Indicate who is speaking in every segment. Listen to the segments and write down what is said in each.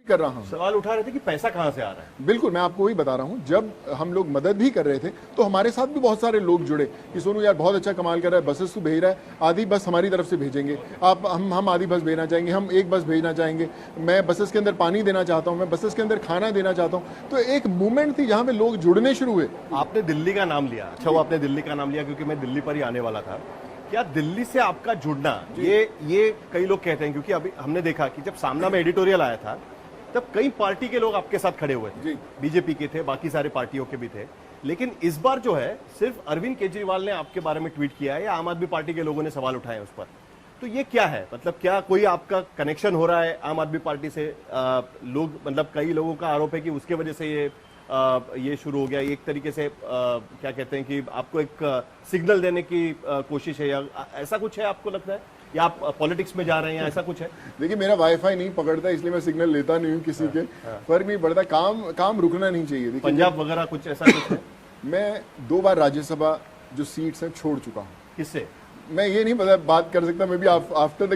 Speaker 1: कर रहा हूं।
Speaker 2: सवाल उठा रहे थे कि पैसा कहां से आ रहा है।
Speaker 1: बिल्कुल, मैं आपको वही बता रहा हूं, जब हम लोग मदद भी कर रहे थे तो हमारे साथ भी बहुत सारे लोग जुड़े कि सोनू यार बहुत अच्छा कमाल कर रहा है, बसेस तो भेज रहा है, आधी बस हमारी तरफ से भेजेंगे, आप हम आधी बस भेजना चाहेंगे, हम एक बस भेजना चाहेंगे, मैं बसेस के अंदर पानी देना चाहता हूं, मैं बसेस के अंदर खाना देना चाहता हूं। तो एक मूवमेंट थी जहां पे लोग जुड़ने शुरू हुए।
Speaker 2: आपने दिल्ली का नाम लिया, अच्छा वो आपने दिल्ली का नाम लिया क्योंकि मैं दिल्ली पर ही आने वाला था। क्या दिल्ली से आपका जुड़ना, ये कई लोग कहते हैं, क्योंकि अभी हमने देखा कि जब सामना में एडिटोरियल आया था तब कई पार्टी के लोग आपके साथ खड़े हुए थे, बीजेपी के थे, बाकी सारे पार्टियों के भी थे, लेकिन इस बार जो है सिर्फ अरविंद केजरीवाल ने आपके बारे में ट्वीट किया है या आम आदमी पार्टी के लोगों ने सवाल उठाए उस पर। तो ये क्या है, मतलब क्या कोई आपका कनेक्शन हो रहा है आम आदमी पार्टी से? लोग, मतलब कई लोगों का आरोप है कि उसके वजह से ये शुरू हो गया, एक तरीके से क्या कहते हैं कि आपको एक सिग्नल देने की कोशिश है, या ऐसा कुछ है आपको लगता है, या आप पॉलिटिक्स में जा रहे हैं, या ऐसा कुछ है?
Speaker 1: देखिए, मेरा वाईफाई नहीं पकड़ता इसलिए मैं सिग्नल लेता नहीं हूँ किसी के, फर्क नहीं पड़ता, काम रुकना नहीं चाहिए।
Speaker 2: पंजाब वगैरह कुछ ऐसा कुछ है?
Speaker 1: मैं 2 बार राज्यसभा जो सीट्स हैं छोड़ चुका हूँ।
Speaker 2: किससे?
Speaker 1: मैं ये नहीं पता बात कर सकता, मैं भी आफ्टर द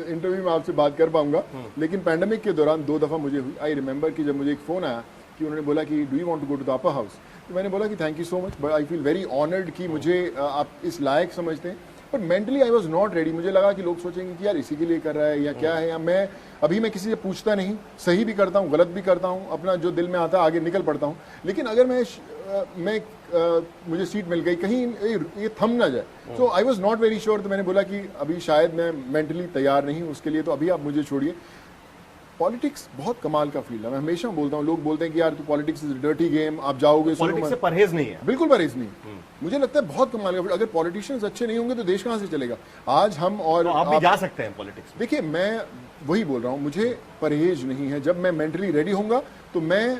Speaker 1: इंटरव्यू में आपसे बात कर पाऊंगा, लेकिन पैंडेमिक के दौरान 2 दफा मुझे हुई। आई रिमेंबर कि जब मुझे एक फोन आया कि उन्होंने बोला कि do you want to go to the upper house, तो मैंने बोला कि thank you so much, but I feel very honoured कि मुझे आप इस लायक समझते हैं, but mentally I was not ready. मुझे लगा कि लोग सोचेंगे कि यार इसी के लिए कर रहा है या क्या है, या मैं किसी से पूछता नहीं, सही भी करता हूँ, गलत भी करता हूँ, अपना जो दिल में आता है आगे निकल पड़ता हूँ, लेकिन अगर मुझे सीट मिल गई, कहीं ये थम ना जाए, so I was not very sure. तो मैंने बोला कि अभी शायद मैं मेंटली तैयार नहीं हूँ उसके लिए, तो अभी आप मुझे छोड़िए। पॉलिटिक्स बहुत कमाल का फील्ड है, मैं हमेशा बोलता हूँ, लोग बोलते हैं कि यार तो पॉलिटिक्स इज डर्टी गेम, आप जाओगे।
Speaker 2: पॉलिटिक्स से परहेज नहीं है,
Speaker 1: बिल्कुल परहेज नहीं। मुझे लगता है बहुत कमाल का फील्ड, अगर पॉलिटिशियंस अच्छे नहीं होंगे तो देश कहां से चलेगा। आज हम और
Speaker 2: तो आप भी जा सकते हैं पॉलिटिक्स।
Speaker 1: देखिए, मैं वही बोल रहा हूँ, मुझे परहेज नहीं है। जब मैं मेंटली रेडी होऊंगा तो मैं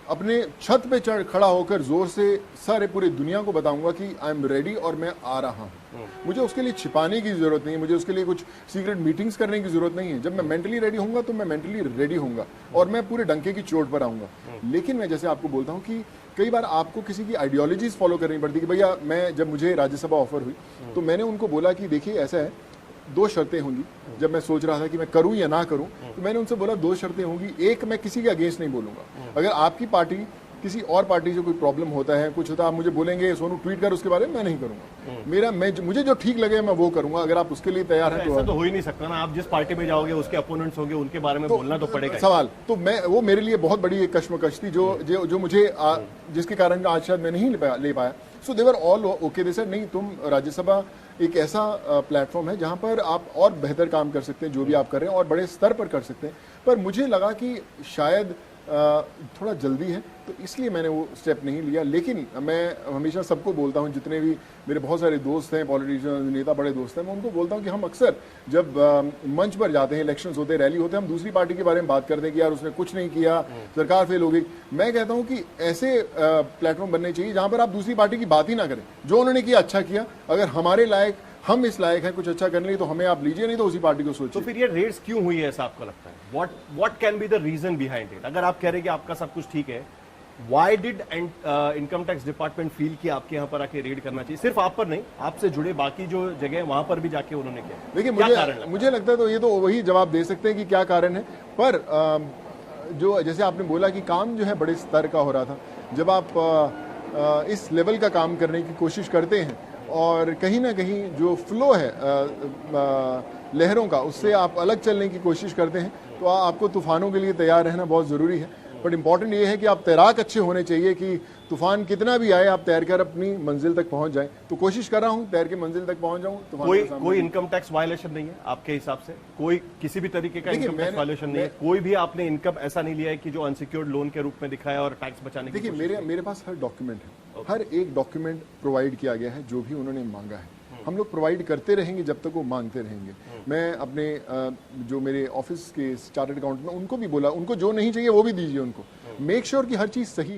Speaker 1: अपने छत पे चढ़ खड़ा होकर जोर से सारे पूरी दुनिया को बताऊंगा कि आई एम रेडी और मैं आ रहा हूं। मुझे उसके लिए छिपाने की जरूरत नहीं है, मुझे उसके लिए कुछ सीक्रेट मीटिंग्स करने की जरूरत नहीं है। जब मैं मेंटली रेडी होऊंगा तो मैं मेंटली रेडी होऊंगा और मैं पूरे डंके की चोट पर आऊंगा। लेकिन मैं जैसे आपको बोलता हूं कि कई बार आपको किसी की आइडियोलॉजीज फॉलो करनी पड़ती है कि भैया, मैं जब मुझे राज्यसभा ऑफर हुई तो मैंने उनको बोला कि देखिए ऐसा है, 2 शर्तें होंगी। जब मैं सोच रहा था कि मैं करूं या ना करूं, तो मैंने उनसे बोला 2 शर्तें होंगी। एक, मैं किसी के अगेंस्ट नहीं बोलूंगा। अगर आपकी पार्टी किसी और पार्टी से कोई प्रॉब्लम होता है, कुछ होता है, आप मुझे बोलेंगे सोनू ट्वीट कर उसके बारे में, मैं नहीं करूंगा। मुझे जो ठीक लगे मैं वो करूंगा। अगर आप उसके लिए तैयार हैं तो
Speaker 2: ऐसा तो हो ही नहीं सकता ना, आप जिस पार्टी में जाओगे उसके अपोनेंट्स होंगे, उनके बारे में बोलना तो पड़ेगा।
Speaker 1: सवाल तो वो मेरे लिए बहुत बड़ी एक कश्मकश थी जो मुझे जिसके कारण आज शायद मैं नहीं ले पाया। So they were all okay, they said नहीं, तुम राज्यसभा एक ऐसा प्लेटफॉर्म है जहां पर आप और बेहतर काम कर सकते हैं, जो भी आप कर रहे हैं, और बड़े स्तर पर कर सकते हैं। पर मुझे लगा कि शायद थोड़ा जल्दी है, तो इसलिए मैंने वो स्टेप नहीं लिया। लेकिन मैं हमेशा सबको बोलता हूँ, जितने भी मेरे बहुत सारे दोस्त हैं, पॉलिटिशियन, नेता, बड़े दोस्त हैं, मैं उनको बोलता हूँ कि हम अक्सर जब मंच पर जाते हैं, इलेक्शंस होते हैं, रैली होते हैं, हम दूसरी पार्टी के बारे में बात करते हैं कि यार उसने कुछ नहीं किया, सरकार फेल हो गई। मैं कहता हूँ कि ऐसे प्लेटफॉर्म बनने चाहिए जहां पर आप दूसरी पार्टी की बात ही ना करें। जो उन्होंने किया अच्छा किया, अगर हमारे लायक हम इस लायक हैं कुछ अच्छा करने लिए, तो हमें आप लीजिए, नहीं तो उसी पार्टी को सोचिए।
Speaker 2: तो फिर ये रेड्स क्यों हुई है, ऐसा आपको लगता है? What can be the reason behind it? अगर आप कह रहे हैं कि आपका सब कुछ ठीक है, why did income tax department feel कि आपके यहाँ पर आके रेड करना चाहिए? सिर्फ आप पर नहीं, आपसे जुड़े बाकी जो जगह है वहां पर भी जाके उन्होंने किया।
Speaker 1: देखिए, मुझे लगता है तो ये तो वही जवाब दे सकते हैं कि क्या कारण है। पर जो जैसे आपने बोला कि काम जो है बड़े स्तर का हो रहा था, जब आप इस लेवल का काम करने की कोशिश करते हैं और कहीं ना कहीं जो फ्लो है लहरों का, उससे आप अलग चलने की कोशिश करते हैं, तो आपको तूफानों के लिए तैयार रहना बहुत ज़रूरी है। बट इंपॉर्टेंट ये है कि आप तैराक अच्छे होने चाहिए कि तूफान कितना भी आए, आप तैर कर अपनी मंजिल तक पहुंच जाएं। तो कोशिश कर रहा हूं तैर के मंजिल तक पहुंच जाऊं।
Speaker 2: कोई इनकम टैक्स वायलेशन नहीं है आपके हिसाब से? कोई किसी भी तरीके का इनकम टैक्स वायलेशन नहीं है? कोई भी आपने इनकम ऐसा नहीं लिया है कि जो अनसिक्योर्ड लोन के रूप में दिखाया और टैक्स बचाने की?
Speaker 1: देखिए, मेरे पास हर डॉक्यूमेंट है, हर एक डॉक्यूमेंट प्रोवाइड किया गया है, जो भी उन्होंने मांगा है। हम लोग प्रोवाइड करते रहेंगे जब तक वो मांगते रहेंगे। मैं अपने जो मेरे ऑफिस के चार्टर्ड अकाउंटेंट में उनको भी बोला, उनको जो नहीं चाहिए वो भी दीजिए उनको। मेक श्योर कि हर चीज सही